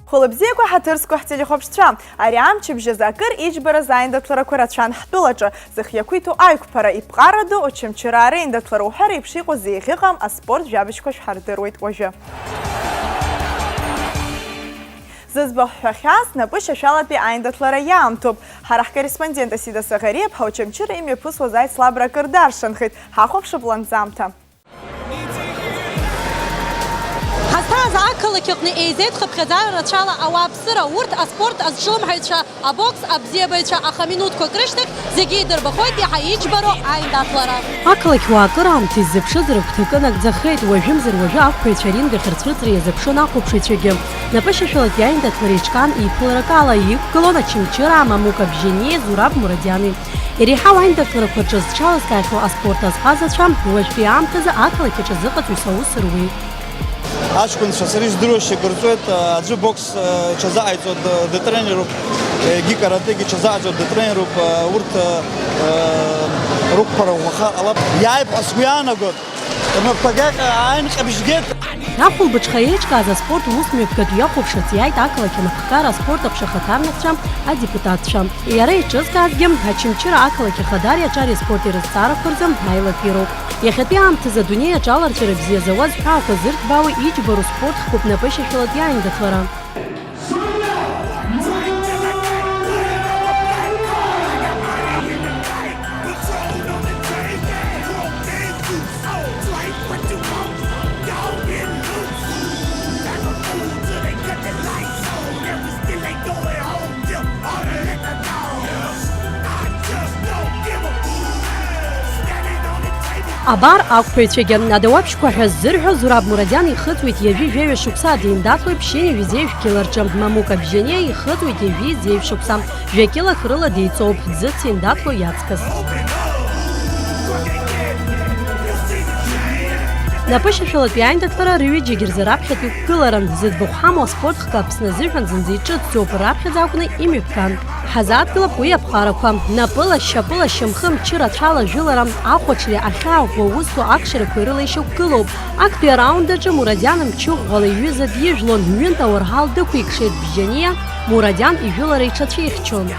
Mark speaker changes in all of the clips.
Speaker 1: Холобзейку хатырску хтелихопштра, ариам чебжезакыр ичбара заиндатлара куратшан хтулача, захьякуиту айкпара и пqaraду, очемчираре индатлара ухара и пшику зейхигам, а спорт жабичкош хардыруит ожа. Зызбах хахяс напыша шалапи айндатлара ямтуб. Харах корреспондента Сида Сагареб, хаучемчира имя пусва зайт слабра кырдаршанхит, хахов шаблан замта.
Speaker 2: Акылы кёкны эйзет хыпхазар рачала авапсыра урт аспорт азшылым хайча абокс абзебайча аха минутку крыштык зегидер бахойти хаичбаро айндатлара.
Speaker 3: Акылы кюакырам тиззепшызыр птыкынак захейт уажымзыр уажа акпайча ринга хырцвыцри езепшын акупшичеги. Напышешалат яйндатларичкан и пылракала ик колона чимчира мамука бжене Зураб Мурадяны. Ириха айндатлара квачыз чалас кайху аспорт азхазачам уажпиамтаза акылы кечазыкат усаусыруи.
Speaker 4: Ашкун шасариш дрожше горцует, аджи бокс чазаец от детренеров, ги каратеги чазаец от детренеров, урт рук парауха, алап яйб асуяна год. Но пагак айн хабишгет.
Speaker 3: Нахул бачхаечка за спорт усмев кат яховшат яйт акылы кемахкара спорта пшахатарнакчам, а депутатчам. Ярей чызказгем хачимчира акылы кехадаря чари спорти растара курзам найла пирок. Яхати амтыза дуния чалар черебзе заваз хака зырт бавы ичбару спорт хкуп напышешалат яйндатлара. Абар акпречеген надавапшку хаззырху Зураб Мурадян и хытвит яви жеве шукса диндатлы пщене визеев киларчам мамука бжене и хытвит яви зеев шуксам жекила хрыла дейцов дзыт синдатлу яцкас. Напышешалат яйндатлара рыви джигерзарапхет и кыларан зыдбухамо спорт хкапсна зырхан зынзичат цёпарапхет заукны имипкан. Хазат кылап уяпхараквам напыла шапыла шымхым чыратшала жиларам ахочли ахауху усу акшыры кырыла ещё кылоп. Актуя раундаджа Мурадяным чух голый за дьежлон мюнта оргал дыкуикшет бжения Мурадян и жилара и чатшейхчон.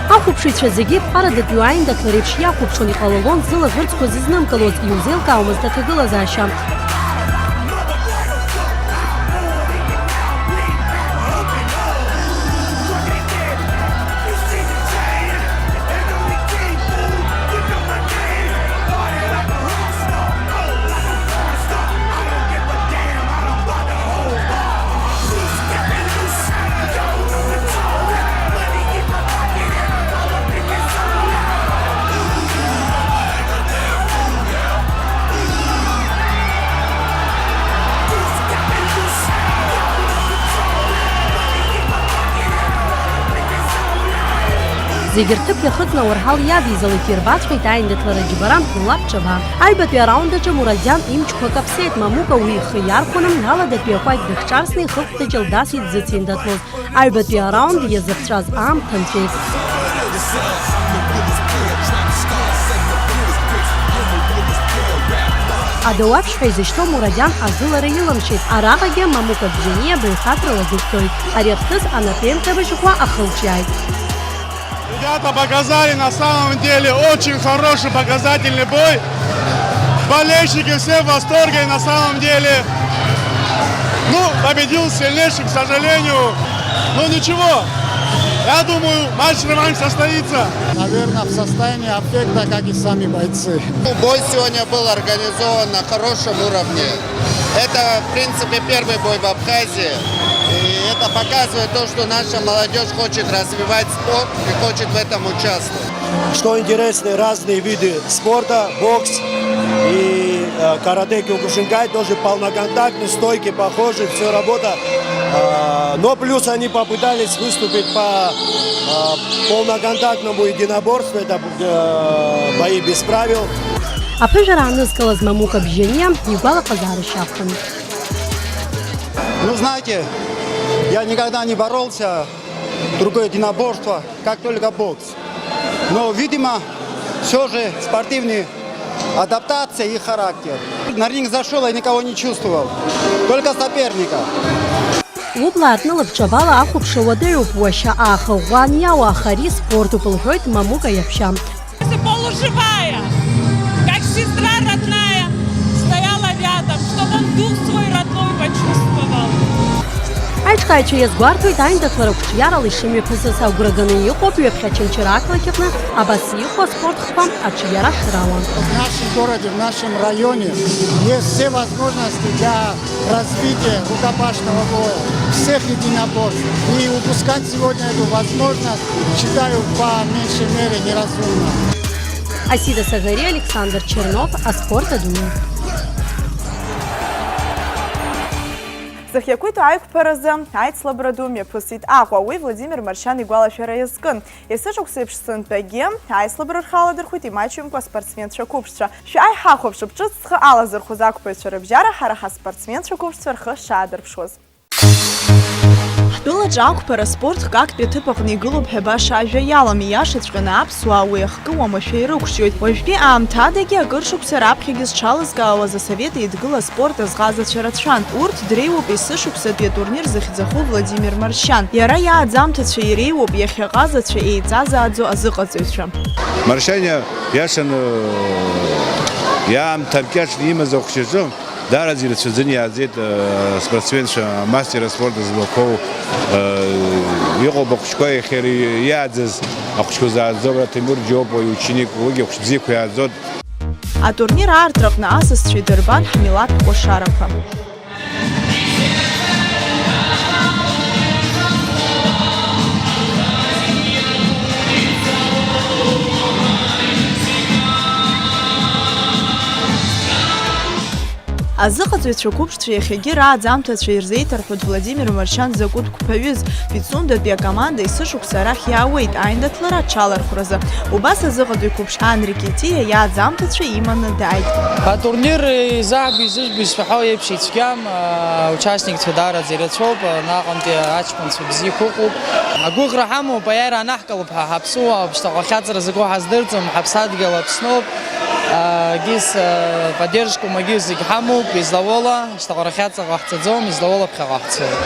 Speaker 3: Ахупшича зеги пара датюаиндатларевш яхупшон и халалон зыла гырцку зизным колоз и узелка умаздатыгыла зашам. Зигертып яхытна орхал яди залыкир бачкой тайндатлара джибарам лапчаба. Айбат я раундаджа Мурадян имчко капсет мамука уи хыяркунам нала да пиохайт дыхчарсный хыптыджал дасит зациндатлоз. Айбат я раунд я завчаз ам танчейт. Адауапшхай за что Мурадян азылара иламшит. Арагаге мамука бжене бэйхатрала дыхтой. Арефтыз анапемка бэшухва ахылчайт.
Speaker 5: Ребята показали на самом деле очень хороший показательный бой. Болельщики все в восторге на самом деле. Победил сильнейший, к сожалению. Ничего. Я думаю, матч-реванш состоится.
Speaker 6: Наверное, в состоянии аффекта, как и сами бойцы.
Speaker 7: Бой сегодня был организован на хорошем уровне. Это, в принципе, первый бой в Абхазии. И это показывает то, что наша молодежь хочет развивать спорт и хочет в этом участвовать.
Speaker 8: Что интересно, разные виды спорта, бокс и карате кёкушинкай тоже полноконтактные, стойки похожи, все работа. Но плюс они попытались выступить по полноконтактному единоборству, это бои без правил.
Speaker 3: А пожараны сказала мамука бжене, Югала Пазара Шахтан.
Speaker 6: Ну, знаете, я никогда не боролся другое единоборство, как только бокс. Но, видимо, все же спортивная адаптация и характер. На ринг зашел, я никого не чувствовал, только соперника.
Speaker 3: Ублатны лапчабала ахупша водею пуаща аха угания уахари спорту полхойт мамука япща.
Speaker 9: Полуживая, как сестра родная, стояла рядом, чтобы он дух свой родной почувствовал.
Speaker 3: Айчкайчу езгуарту и тайн декларукчияра лишими пысыса уграганы юхоп юепхячим чираклакивна, абаси юхо спорт хпам ачияра ширала.
Speaker 6: В нашем городе, в нашем районе есть все возможности для развития рукопашного боя, всех единоборств. И упускать сегодня эту возможность, считаю, по меньшей мере неразумно.
Speaker 3: Асида Сагари, Александр Чернов, а спорта Дуня.
Speaker 1: Зых якуйту айкпаразы айцлабраду мепусит Ахуауи Владимир Маршан игуалашвера язгын. Есышук сыпшсын пәге айцлабрархаладыр хуйти матчумква спортсменша купшша. Шу ай хахопшып чысқы алазыр хузак пөтшіріп жара хараха спортсменша купшсырхы шадыр пшуз. Хтыла джакпара спорт как петыпахны гылып хебаша ажаялам яшыцгына апсуауи хкыуама шейрукшует. Ожги амтадаги агыршукса рапхигис чалызгауа за советы идгыла спорта сгаза чаратшан. Урт дрейуп и сышукса две турнир захидзаху Владимир Маршан. Яра я адзамтача и рейуп яхягазача и цаза адзу азыкадзюча.
Speaker 10: Маршаня яшан я амтамкяш нима захушижу. Да, ради лечения азет спортсменша мастера спорта злоков его бокшкой хери ядз ахшкоза зобра Тимур Джопо и ученик логи хшбзику ядзот.
Speaker 1: А турнир артров на асас Чидербан Хмилат Кошарова. Азыхаҵәҩцәа қәыԥшцәа иахьагьы рааӡамҭацәа ирзеиҭарҳәоит Владимир Маршан закәытә қәԥаҩыз Пицундатәи акоманда есышықәса арахь иаауеит аиндаҭлара аҽалархәразы. Убас азыҟатәи қәыԥш Анри Китиа иааӡамҭацәа иманы дааит.
Speaker 11: Атурнир изаагәи зыжәбеи сҳәахьоу еиԥш ицәгьам, участникцәа даараӡа ирацәоуп, наҟынтәи аҷкәынцәа бзиақәа ыҟоуп. Агәыӷра ҳамоуп, аиара анаҳкылап ҳаԥсуа, шьҭахьҟа ахьаҵра закәу ҳаздырӡом, ҳаԥсадгьыл Аԥсноуп. Гис поддержку могил зегь ҳамоуп, излауала, шьҭахьҟа рахьаҵра ҟаҳҵаӡом, излауала ԥхьаҟа ҳцоит.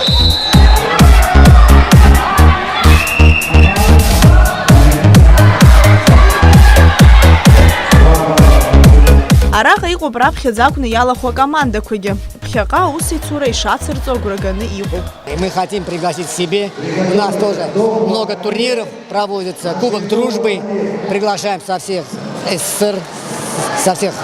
Speaker 1: Араҟа иҟоуп раԥхьаӡа акәны иалахәу акомандақәагьы. Ԥхьаҟа аус ицура ишацырҵо агәраганы иҟоуп.
Speaker 12: Мы хотим пригласить к себе. У нас тоже много турниров проводится, Кубок Дружбы. Приглашаем со всех СССР, со всех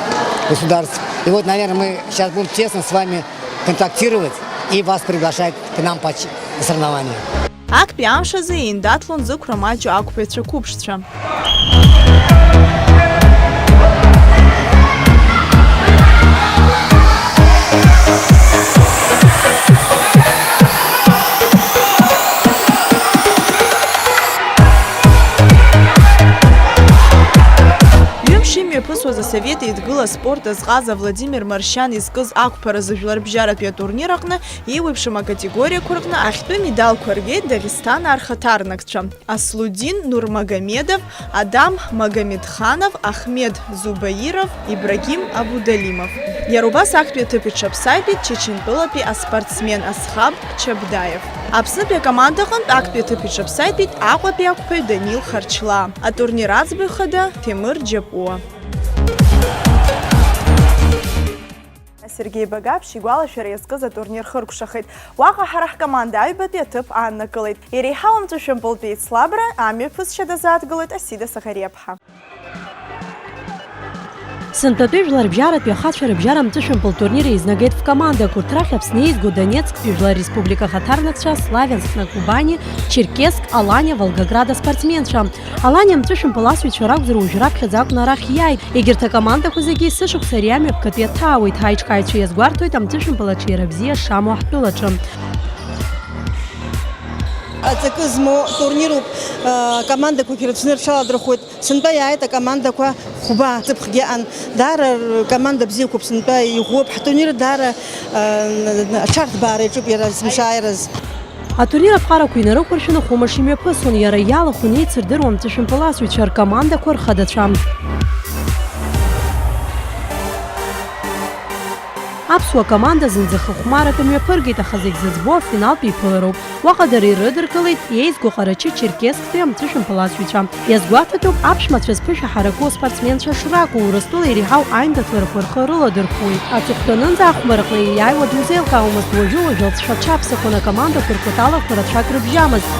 Speaker 12: государств. И вот, наверное, мы сейчас будем честно с вами контактировать и вас приглашать к нам по соревнованию.
Speaker 1: Актәи амшазы еиндаҭлон зықәра маҷу ақәԥаҩцәа қәыԥшцәа. Имҩаԥысуаз асовет еидгыла спорт азҟаза Владимир Маршан изкыз ақәԥаразы жәларбжьаратәи атурнир аҟны еиуеиԥшым акатегориақәа рҟны ахьтәы медалқәа ргеит Дагестан архаҭарнакцәа. Аслудин Нурмагомедов, Адам Магомедханов, Ахмед Зубаиров, Ибрагим Абудалимов. Иара убас актәи аҭыԥ иҽаԥсаитәит Чечентәылатәи аспортсмен Асхаб Чабдаев. Аԥснытәи акоманда аҟнытә актәи аҭыԥ иҽаԥсаитәит Аҟәатәи ақәԥаҩ Данил Харчлаа. Атурнир аӡбаҩ хада Темыр Џьапуа. Сергей Багаԥшь игәалашәара иазкыз атурнир хыркәшахеит. Уаҟа ҳара ҳкоманда аҩбатәи аҭыԥ ааннакылеит. Иреиҳау амҵәышәымпылтәи еицлабра амҩаԥысшьа дазааҭгылеит Асида Сахариаԥҳа.
Speaker 3: Сынтәатәи жәларбжьаратәи ахацәа рыбжьара амҵәышәымпыл турнир еизнагеит в командақәа урҭ рахь Аԥсны еизго Донецктәи Жәлар Республика хаҭарнакцәа, Славианск на Кубани, Черкесск, Аланиа, Волгоград аспортсменцәа. Аланиа амҵәышәымпыл асҩцәа ракәзар уажә раԥхьаӡа акәны арахь иааит. Егьырҭ акомандақәа зегьы есышықәса ари амҩаԥгатәи аҭаауеит. Ҳаиҿкааҩцәа иазгәарҭоит амҵәышәымпыл аҽеира бзиа шамоу ҳтәылаҿы.
Speaker 13: аҵакы змоу турнируп командақәа рыцны рҽаладырхәуеит. Сынтәа иааит акомандақәа хәба ҵыԥхгьы аан. Даара команда бзиақәоуп сынтәа иӷәӷәоуп. Ҳтурнир даара аҽарҭбаара иаҿуп иара зымшааираз.
Speaker 3: Атурнир аԥҟарақәа инарықәыршәаны хәымаш имҩаԥысын, иара иалахәын еицырдыруам ҵышәымпаласҩцәа ркомандақәа рхадацәа. Аԥсуа команда зынӡа хыхәмарак мҩаԥыргеит, аха зегь зыӡбо афиналтә иԥылароуп. Уаҟа дара ирыдыркылеит еизго Ҟарачы Черкессктәи амҵышәымпаласҩцәа. Иазгәаҭатәуп аԥшәмацәа зԥышәаҳараку спортсменцәа шракәу, Урыстәыла иреиҳау аимдаҭларақәа рхы рыладырхәуеит. Аҵыхәтәанынӡа ахәмаррҟны ииааиуа дузеилкаауамызт, уажәы-уажәы алҵшәа ԥсахуан акомандақәа ркәаталақәа рацәак рыбжьамызт.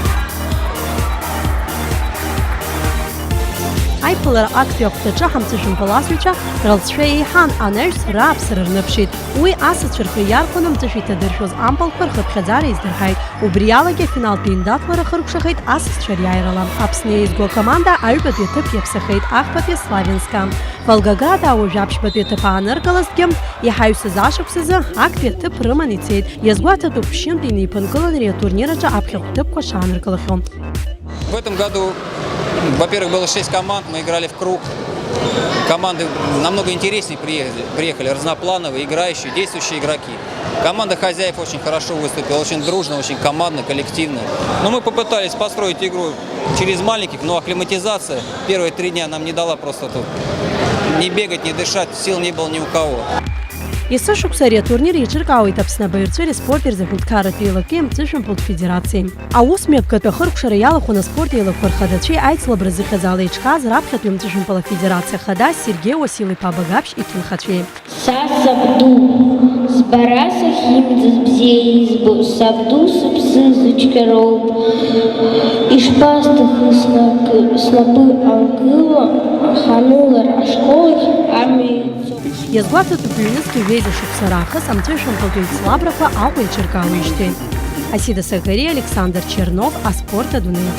Speaker 3: Аиԥылара актәи ахәҭаҿы ҳамҵышәымпаласҩцәа рылҵшәа еиҳан, анаҩс рааԥсара рныԥшит. Уи асацәа рхы иархәаны амҵышәа иҭадыршәыз ампылқәа рхыԥхьаӡара издырҳаит. Убри алагьы афиналтә еиндаҭлара хыркәшахеит асасцәа риааирала. Аԥсны еизго акоманда аҩбатәи аҭыԥ иаԥсахеит ахԥатәи Славянска. Волгограда ауажә аԥшьбатәи аҭыԥ ааныркылазҭгьы иҳаҩсыз ашықәсазы актәи аҭыԥ рыман ицеит. Иазгәаҭатәуп ԥшьынтә инеиԥынкылан ари атурнир аҿы аԥхьахә ҭыԥқәа шааныркылахьоу.
Speaker 14: В этом году, во-первых, было 6 команд, мы играли в круг. Команды намного интереснее приехали, разноплановые, играющие, действующие игроки. Команда хозяев очень хорошо выступила, очень дружно, очень командно, коллективно. Но мы попытались построить игру через маленьких, но акклиматизация первые 3 дня нам не дала просто тут ни бегать, ни дышать, сил не было ни у кого.
Speaker 3: Есі шықса ари атурнир иаҿыркаауеит Аԥсны абаҩрцәеи спорт ирзаҳәынҭқарратә еилаки амҵышәымпылтә федерациеи. Аус мҩаԥгатәи ахыркәшара иалахәын аспорт еилақәа рхадацәеи аицлабра зыхьӡала иҿкааз раԥхьатәи амҵышәымпала федерациа хада Сергей Уасил-иԥа Багаԥшь иҭынхацәеи.
Speaker 15: Са сабду, збара сахьимӡаз бзиа избо, сабду сыԥсы зыцәгьароуп. Ишԥасҭахыз снапы анкыло, ҳанылар ашколахь амҩа ицо.
Speaker 3: Иазгәаҭатәуп ҩнызқьи ҩеиза шықәса раахыс амҵәышәымпылтә еицлабрақәа Аҟәа иаҿыркаауеижьҭеи. Асида Сагари, Александр Чернов, Аспорт Адунеи.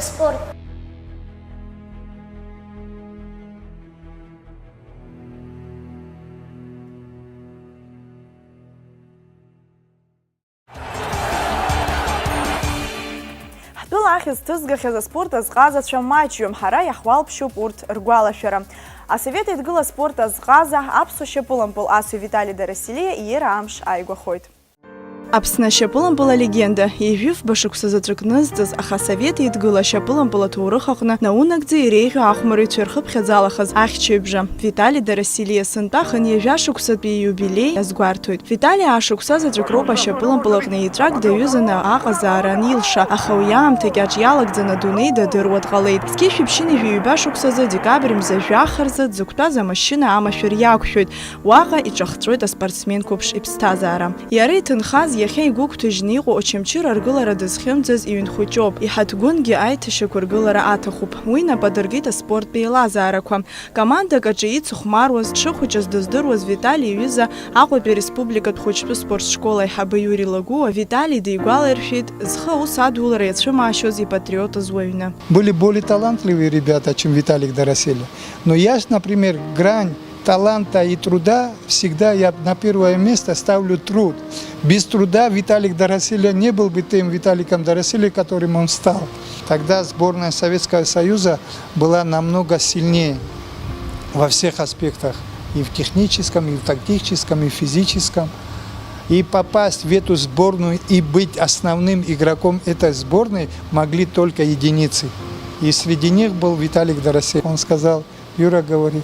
Speaker 15: Спорт.
Speaker 1: Ҳтәыла ахьыз ҭызгахьаз аспорт азҟазацәа маҷҩым, ҳара иаҳуалԥшьоуп урҭ ргәалашәара. Асовет Еидгыла аспорт азҟаза аԥсуа шьапылампыл асҩ Витали Дарасилиа иира амш ааигәахоит. Аԥсны ашьапылампыл алегенда ижәыфба шықәса заҵәык нызҵаз, аха Асовет Еидгыла ашьапылампыл аҭоурых аҟны наунагӡа иреиӷьу аахәмарыҩцәа рхыԥхьаӡалахаз ахьчаҩбжа Витали Дарасилиа сынтәахан ҩажәа шықәсатәи иубилеи азгәарҭоит. Витали аашықәса заҵәык роуп ашьапылампыл аҟны еҵәак даҩызаны аҟазаара анилша, аха уи аамҭа кьаҿ иалагӡаны адунеи дадыруа дҟалеит. Зқьышәиԥшьыни ҩҩба шықәсазы декабр мза жәахарзы дзықәтәаз амашьына амашәыр иақәшәоит. Уаҟа иҿахҵәоит аспортсмен қәыԥш иԥсҭазаара. Иара иҭынхаз иахьа игәы гәҭыжьны иҟоу Очамчыра аргылара дызхьымӡаз иҩынхәыҷоуп, иҳаҭгәынгьы аиҭашьақәыргылара аҭахуп. Уи нап адыркит аспорттә еилазаарақәа. Командак аҿы ицыхәмаруаз, дшыхәыҷыз дыздыруаз Витали иҩыза Аҟәатәи Республикатә хәыҷтәы спортшкол аиҳабы Иури Лагуа Витали дигәалаиршәеит зхы аус адулара иацәымаашьоз ипатриотыз уаҩны.
Speaker 16: Были более талантливые ребята, чем Виталик Дороселя. Но я, например, грань таланта и труда всегда я на первое место ставлю труд. Без труда Виталик Дороселя не был бы тем Виталиком Дороселя, которым он стал. Тогда сборная Советского Союза была намного сильнее во всех аспектах. И в техническом, и в тактическом, и в физическом. И попасть в эту сборную и быть основным игроком этой сборной могли только единицы. И среди них был Виталик Доросель. Он сказал, Юра говорит,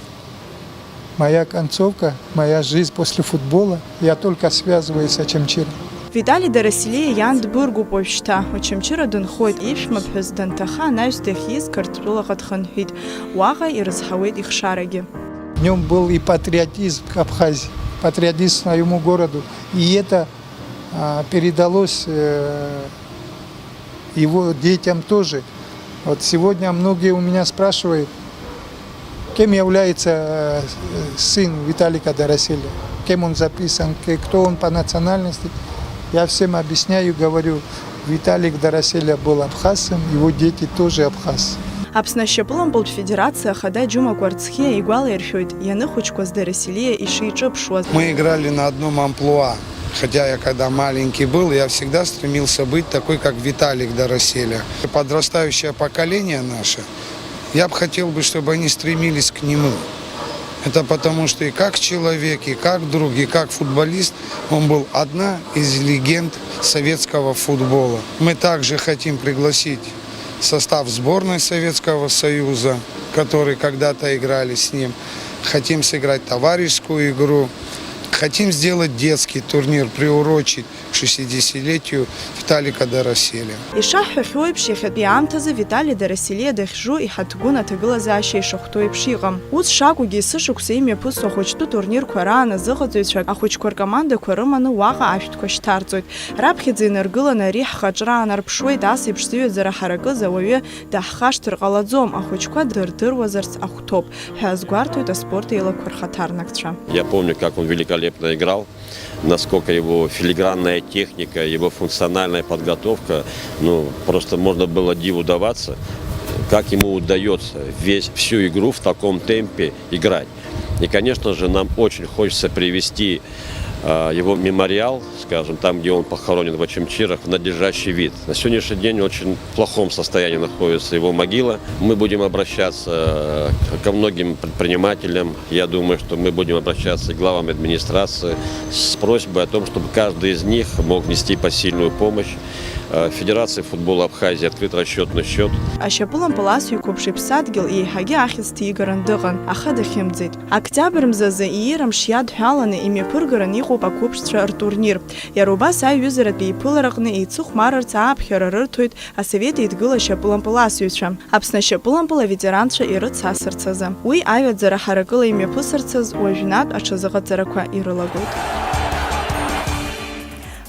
Speaker 16: моя концовка, моя жизнь после футбола, я только связываюсь с Очамчырой.
Speaker 1: Витали Дороселиа иан дбыргуп уажәшьҭа. Очамчыра дынхоит, иԥшәмаԥҳәыс данҭаха анаҩс дахьиз Қырҭтәылаҟа дхынҳәит. Уаҟа ирызҳауеит ихшарагьы.
Speaker 16: В нем был и патриотизм к Абхазии, патриотизм к своему городу. И это передалось его детям тоже. Вот сегодня многие у меня спрашивают, кем является сын Виталика Дороселя, кем он записан, кто он по национальности. Я всем объясняю, говорю, Виталик Дороселя был абхазцем, его дети тоже абхазцы.
Speaker 1: Аԥсны ашьапылампылтә федерациа ахада Џьума Кәарцхиа игәалаиршәоит ианыхәыҷқәаз Дороселиа ишиҿыԥшуаз.
Speaker 17: Мы играли на одном амплуа. Хотя я когда маленький был, я всегда стремился быть такой, как Виталик Дороселя. Подрастающее поколение наше, я бы хотел, чтобы они стремились к нему. Это потому, что и как человек, и как друг, и как футболист, он был одна из легенд советского футбола. Мы также хотим пригласить состав сборной Советского Союза, которые когда-то играли с ним. Хотим сыграть товарищескую игру. Хотим сделать детский турнир, приурочить к 60-летию Виталика Дороселя.
Speaker 1: Ишаҳҳәахьоу еиԥш иахьатәи аамҭазы Витали Дороселиа дахьжу иҳаҭгәын аҭагылазаашьа ишахәҭоу еиԥш иҟам. Ус шакәугьы сышықәса имҩаԥысуа ахәыҷтәы турнирқәа раан азыҟаҵаҩцәа ахәыҷқәа ркомандақәа рыманы уаҟа ашәҭқәа шьҭарҵоит. Раԥхьаӡа инаргыланы ари ҳхаҿра аанарԥшуеит, ас еиԥш зыҩаӡара ҳаракыз ауаҩы даҳхашҭыр ҟалаӡом, ахәыҷқәа дырдыруазарц ахәҭоуп ҳәа азгәарҭоит аспорт еилақәа рхаҭарнакцәа.
Speaker 18: Я помню, как он великолепно играл, насколько его филигранная техника, его функциональная подготовка, просто можно было диву даваться, как ему удается всю игру в таком темпе играть. И, конечно же, нам очень хочется привести его мемориал, скажем, там, где он похоронен в Очамчирах, в надлежащий вид. На сегодняшний день в очень плохом состоянии находится его могила. Мы будем обращаться ко многим предпринимателям. Я думаю, что мы будем обращаться к главам администрации с просьбой о том, чтобы каждый из них мог нести посильную помощь. Федерации футбола Абхазии открыт расчетный счет.
Speaker 1: Ашьапылампыл иқәыԥш иԥсадгьыл еиҳагьы ахьӡ ҭигаран дыҟан, аха дахьымӡеит. Октиабр мзазы иирамш иадҳәаланы имҩаԥыргаран иҟоуп ақәыԥшцәа ртурнир. Иара убас аиҩызаратә еиԥылараҟны еицыхәмарырц ааԥхьара рырҭоит Асовет Еидгыла ашьапылампыл асыҩцәа, Аԥсны ашьапылампыл аветеранцәа ирыцасырц азы. Уи аҩаӡара ҳаракыла имҩаԥысырцаз уажәнатә аҽазыҟаҵарақәа ирылагоит.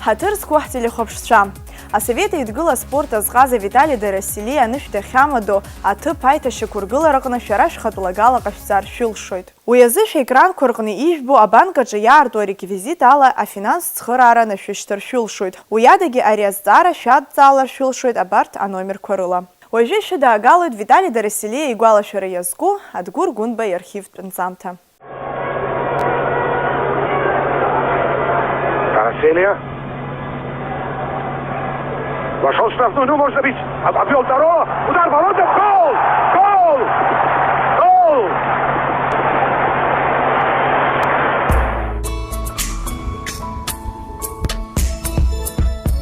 Speaker 1: Ҳаҭыр зқәу ҳтелехәаԥшцәа. Асовет Еидгыла спорт азҟаза Витали Дороселиа анышә дахьамадо аҭыԥ аиҭашьақәыргылараҟны шәара шәхатә лагала ҟашәҵар шәылшоит. Уи азы шәекранқәа рҟны ижәбо абанкаҿы иаарту ареквизит ала афинанс цхыраара нашәышьҭыр шәылшоит. Уи адагьы ари азҵаара шәадҵаалар шәылшоит абарҭ аномерқәа рыла. Уажәы ишәыдаагалоит Витали Дороселиа игәалашәара иазку Адгәыр Гәынба иархивтә нҵамҭа.
Speaker 19: Дороселиа. Вошел в штрафную, может забить. Обвел второго. Удар ворота. Гол! Гол! Гол!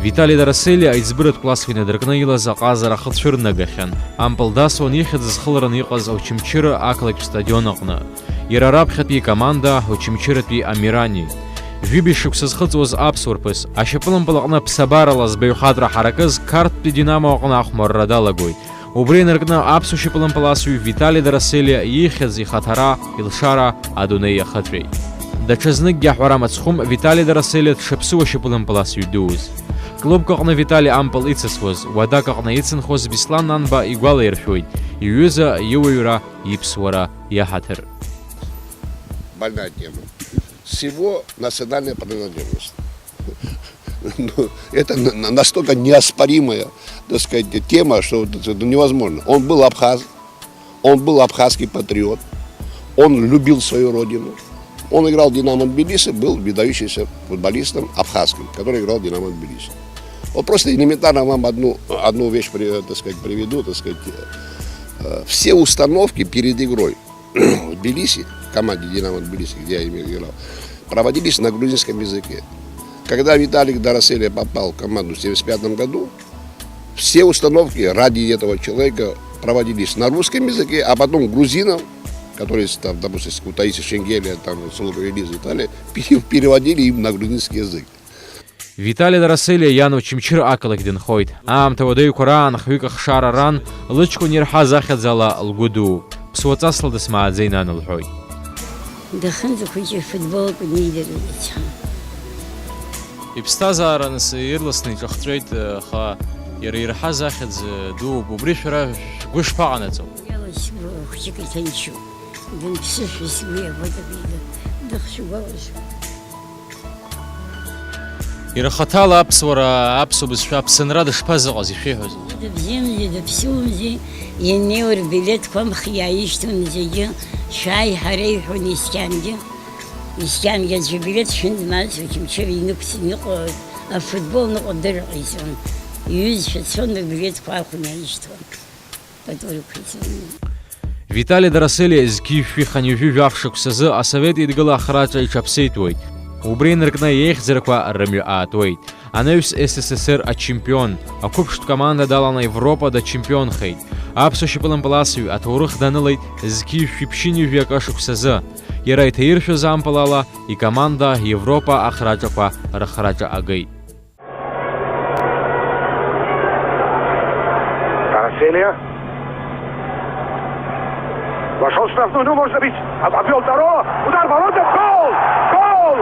Speaker 20: Витали Дороселиа аиҵбыратә классқәа инадыркны илаз аҟазара хыцәырнагахьан. Ампыл дасуан ихьӡ зхылараны иҟаз Очамчыра ақалақьтә стадион аҟны. Иара раԥхьатәи команда Очамчыратәи Амирани. Жәибжь шықәса зхыҵуаз аԥсуарԥыс, ашьапылампыл аҟны ԥсабарала збаҩхатәра ҳаракыз Қарҭтәи Динамо аҟны ахәмарра далагоит. Убри инаркны аԥсуа шьапылампыл асуҩ Витали Дороселиа ихьӡ, ихаҭара, илшара адунеи иахыҵәеит. даҽазныкгьы аҳәара мыцхәым Витали Дарасели дшаԥсыуа шьапылампыласҩ дуз. Клубк аҟны Витали ампыл ицысуаз, уадак аҟны ицынхоз Беслан Нанба игәалаиршәоит иҩыза иуаҩра иԥсуара иаҳаҭыр.
Speaker 21: Больная тема. Всего национальная принадлежность. Это настолько неоспоримая, так сказать, тема, что это невозможно. Он был абхаз, он был абхазский патриот, он любил свою родину. Он играл в «Динамо Тбилиси», был выдающимся футболистом абхазским, который играл в «Динамо Тбилиси». Вот просто элементарно вам одну вещь, так сказать, приведу, так сказать. Все установки перед игрой в Тбилиси, в команде «Динамо Тбилиси», где я играл, проводились на грузинском языке. Когда Виталик Дарасели попал в команду в 1975 году, все установки ради этого человека проводились на русском языке, а потом грузинам, которые, там, допустим, у Таиси Шенгеля, там, Сулука Велиза и так далее, переводили им на грузинский язык.
Speaker 20: Витали Дарасели Янов Чимчир акалак дынхоит. Аамҭа уадаҩқәа раан хҩык ахшара ран, лыҷкәын ирҳаз ахьаӡала лгәы ԥсуаҵасла дысмааӡеит лҳәоит.
Speaker 22: Дахьынӡахәыҷыз футболк неидыруеит.
Speaker 20: Иԥсҭазаара нас ирласны иҿахҵәеит, аха иара ирҳаз ахьаӡ дууп. Убри шәара шәгәы шԥаҟанаҵо?
Speaker 22: Хәыҷык иҭынчуп. Дымԥсышәа сгәы иабоит дахьшәыгәалашәо.
Speaker 20: Ирахаҭала аԥсуара, аԥсуа бызшәа аԥсынра дышԥазыҟаз ишәеиҳәоз?
Speaker 22: Дыбзиамзи, дыԥсуамзи, ианнеиуа рбилеҭқәа амхы иааишьҭын зегьы шәааиҳара иҳәон ескьангьы. Ескьангьы аӡәы билеҭ шәындмаз Очамчыра инықәҵны иҟоу афутбол ныҟәо дырҟаиҵон. Иҩызцәа цон рбилеҭқәа ахәын иааишьҭуан. Паторикәа ицон.
Speaker 20: Витали Дарасели зқьи-шәи ханҩажәи жәахшықәсазы асовет идгыла ахраҿа иҽаԥсеитуеит. Убри инаркны еихьӡарақәа рымҩа аатуеит. Анаҩс СССР ачемпион, ақәыԥштә команда даланы Европа дачемпионхеит. Аԥсуа шьапылампыласҩ аҭоурых данылеит зқьи-шәи ԥшьынҩажәи акашықәсазы. Иара иҭаиршәыз ампылала икоманда Европа ахраҿақәа рыхраҿа агеит.
Speaker 19: Дарасели. Вошел в штрафную, ну можно бить. Обвел Таро. Удар ворота. Гол! Гол!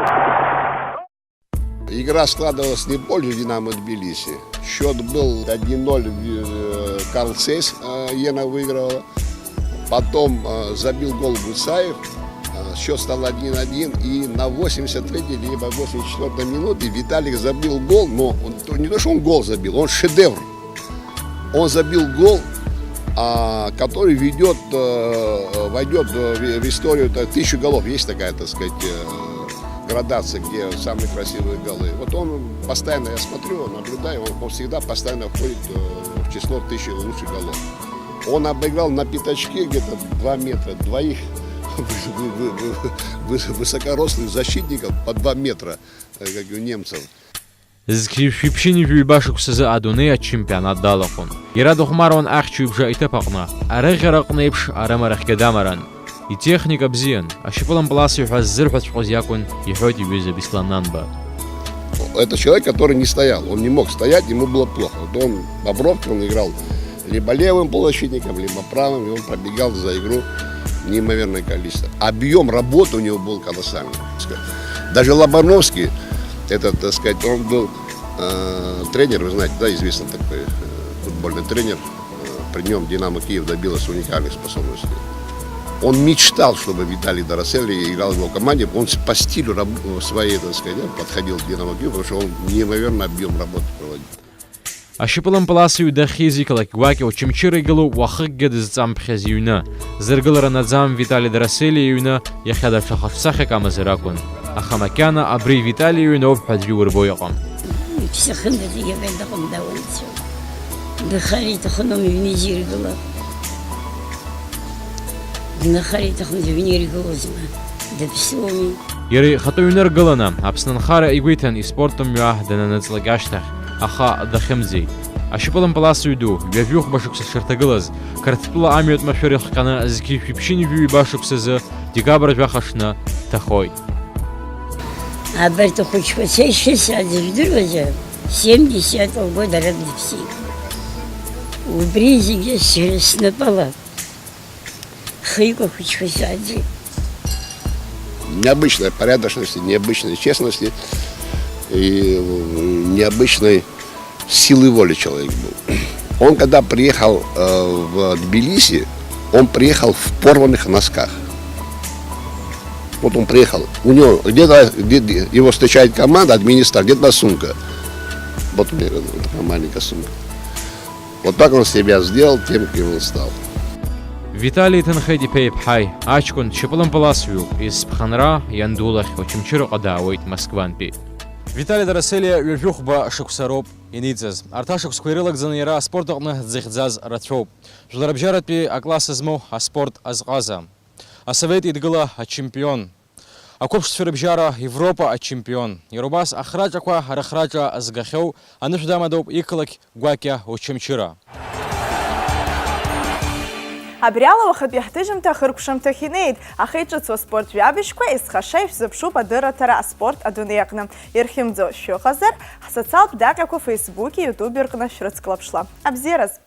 Speaker 21: Игра складывалась не в пользу «Динамо Тбилиси». Счет был 1-0, Карл Цейс Ена выиграла. Потом забил гол Гусаев. Счет стал 1-1. И на 83-й либо 84-й минуте Виталик забил гол. Но не то, что он гол забил, он шедевр. Он забил гол, который войдет в историю 1000 голов. Есть такая, так сказать, градация, где самые красивые голы. Вот он постоянно, я смотрю, наблюдаю, он всегда постоянно входит в число 1000 лучших голов. Он обыграл на пятачке где-то 2 метра двоих высокорослых защитников по 2 метра, как у немцев.
Speaker 20: Зқьи-шәи ԥшьынҩажәи ҩбашықәсазы адунеи ачемпионат далаҟәын. Иара дыхәмаруан ахьчаҩбжа иҭыԥ аҟны, арыӷьара аҟны еиԥш арымарахьгьы дамаран. Итехника бзиан, ашьапылампыласҩ ҳәа ззырҳәаҵәҟьоз иакәын, иҳәоит иҩыза Беслан Нанба.
Speaker 21: Это человек, который не стоял, он не мог стоять, ему было плохо. Вот он по бровке, он играл либо левым полузащитником, либо правым, и он пробегал за игру неимоверное количество. Объем работы у него был колоссальный. Даже Лобановский, этот, так сказать, он был тренер, вы знаете, да, известный такой футбольный тренер. При нем «Динамо Киев» добилась уникальных способностей. Он мечтал, чтобы Виталий Дарасели играл в его команде. Он по стилю своей, так сказать, подходил к «Динамо Киев», потому что он неимоверный объем работы проводил.
Speaker 20: Ашьапылампыласҩ дахьизикалак гәакьа Очамчыра игылоу уахыкгьы дызҵамԥхьаз иҩны. Зыргылара наӡам Витали Дарасели иҩны иахьа даҽа хаҿсахьак амазар акәын. Аха макьана абри Витали иҩны ауп ҳәа аӡәы иурбо иҟам.
Speaker 22: Иԥсахында зегьы абраҟа дауаҩцәоуп. Дынхар иҭахын иҩны изиргыла. Дынхар иҭахын иҩны иргылозма. Дыԥсуами.
Speaker 20: Иара ихатәы ҩны ргыланы Аԥсны анхара игәиҭан испорт мҩа дананыҵлак ашьҭахь, аха дахьымӡеит. Ашьапылампыласҩ ду ҩажәихәба шықәса дшырҭагылаз Қырҭтәыла амҩатә машәыр ихҟьаны зқьи-шәи ԥшьынҩажәи ҩба-шықәсазы декабр жәахашны дҭахоит.
Speaker 22: Абарҭ ахәыҷқәа сеишьысаа дыжәдыруазар, 70 года рак дыԥсит. Убри зегьы сара снапала хеиқәа ахәыҷқәа сааӡеит.
Speaker 21: необычной порядочности, необычной честности и необычной силы воли человек был. Он когда приехал в Тбилиси, он приехал в порванных носках. Вот он приехал, у него где-то его встречает команда, администратор, где-то сумка. Вот у меня такая маленькая сумка. Вот так он себя сделал тем, кем он стал.
Speaker 20: Виталий Тенхеди Пейпхай, Ачкун Чепалам Паласвю из Пханра, Яндулах, Очимчиро Адауит, Москванпи. Виталий Дараселия, Юрфюхба Шакусароп, Инидзаз. Арташек сквирилок занира спортокна дзихзаз ратроп. Жларабжаратпи акласызму, а спорт азгаза. А совет идгала, а чемпион. А копшт фербжара Европа, а чемпион. Ярубас ахраджаква, арахраджа азгахеу, а нушдамадоп икалак гуакя очимчира.
Speaker 1: Абриала вахабьяхтыжим тахыркушам тахинейд, а хейчатсо спорт вябишква из хашей взапшу подыра тара спорт адунекна. Ирхимдзо щохазар, социал пдакаку фейсбуке ютуберкна шрыцклапшла. Абзираз.